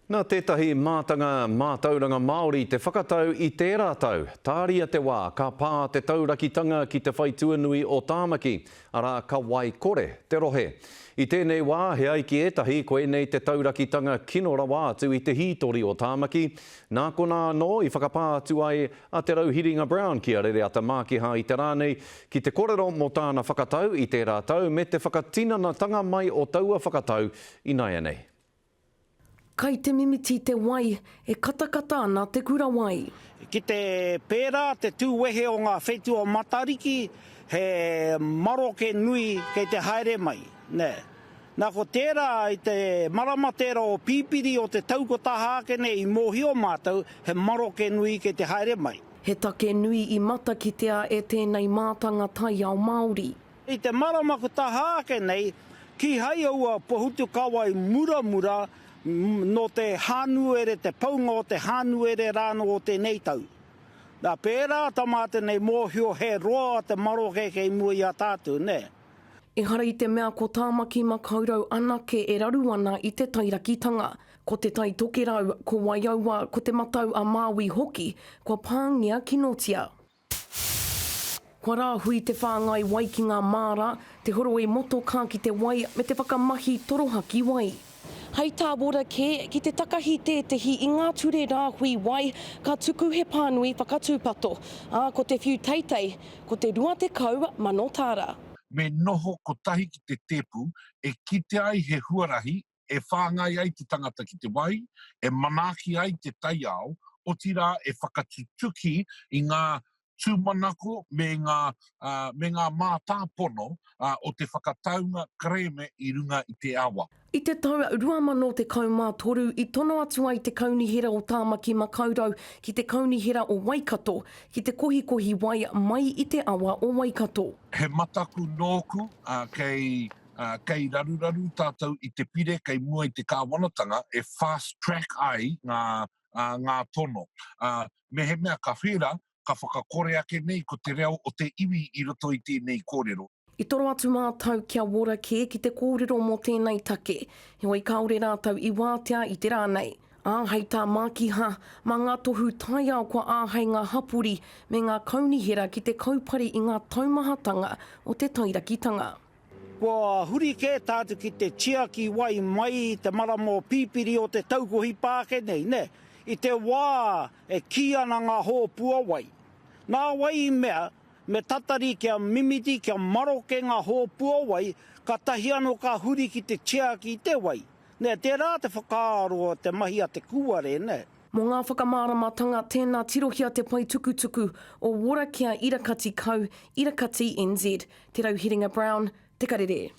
Nā tētahi mātanga mātauranga Māori te whakatau I tērā tau. Tāria te wā, ka pā te taurakitanga ki te whaituanui o Tāmaki, arā ka wai kore te rohe. I tēnei wā, he ai ki etahi koe nei te taurakitanga kino rawa atu I te hītori o Tāmaki. Nā kona no I whakapā atu ai a te Rauhiringa Brown ki a rere ata mākiha I te rānei ki te korero mō tāna whakatau I tērā tau me te whakatinanatanga mai o taua whakatau I naia nei. Kai te mimiti te wai, e katakata ana te kura wai. Ki te pērā, te tūwehe o ngā whetu o Matariki, he maroke nui kei te haere mai. Ne. Nā ko tērā I te maramatera o pīpiri o te taukota hākene I mōhio mātou, he maroke nui kei te haere mai. He take nui I matakitea e tēnei mātanga tai ao Māori. I te maramakuta hākene, ki hai aua pohutu kawai mura, no te hānuere, te paunga o te hānuere rāno o te neitau. Nā pērā tamate nei mōhio he roa te maroke kei mua I a tātou, ne? E hara I te mea ko Tāmaki makaurau anake e raru ana I te tairakitanga. Ko te tai tokerau, ko waiaua, ko te matau a Māui hoki, ko pāngia kinotia. Kua rāhui te whāngai wai ki ngā māra, te horo e moto kā ki te wai me te whakamahi torohaki wai. Hei tā wora ke, ki te takahi tētehi I ngā ture rāhui wai, ka tuku he pānui whakatūpato. Ko te whiu teitei, ko te rua te kau, mano tāra. Me noho ko tahi ki te tepu, e kite ai he huarahi, e whāngai ai te tangata ki te wai, e manaki ai te tai ao, o tira e whakatutuki I ngā tūmanako me ngā mātāpono o te whakataunga kreme I runga I te awa. I te tau 2013, I tono atu ai te kaunihera o Tāmaki makaurau ki te kaunihera o Waikato, ki te kohikohi wai mai I te awa o Waikato. He mataku nōku kei raruraru tātou I te pire kei mua I te kāwanatanga e fast track ai ngā tono. Me he mea ka whira, ka whakakore ake nei ko te reo o te iwi I roto I tēnei kōrero. I toro atu mātau kia wora ke ki te kōrero mō tēnei take. He wai kaore rātau I wātea I te rānei. Hei tā mākiha, mā ngā tohu tai ao kua āhei ngā hapuri me ngā kaunihera ki te kaupare I ngā taumahatanga o te tairakitanga. Kua huri ke tātu ki te chiaki wai mai te maramo pīpiri o te taukohi pākenei, ne? I te wā e ki ana ngā hōpua wai. Nā wai I mea, me tatari kia mimiti kia maroke ngā hōpua wai, ka tahi anō ka huri ki te chiaki te wai. Ne, tērā te whakaaro te mahi a te kuare, ne? Mō ngā whakamāramatanga, tēnā tirohia te pai tukutuku o Worakia Irakati Kau, Irakati NZ, Te Rauhiringa Brown, Te Karere.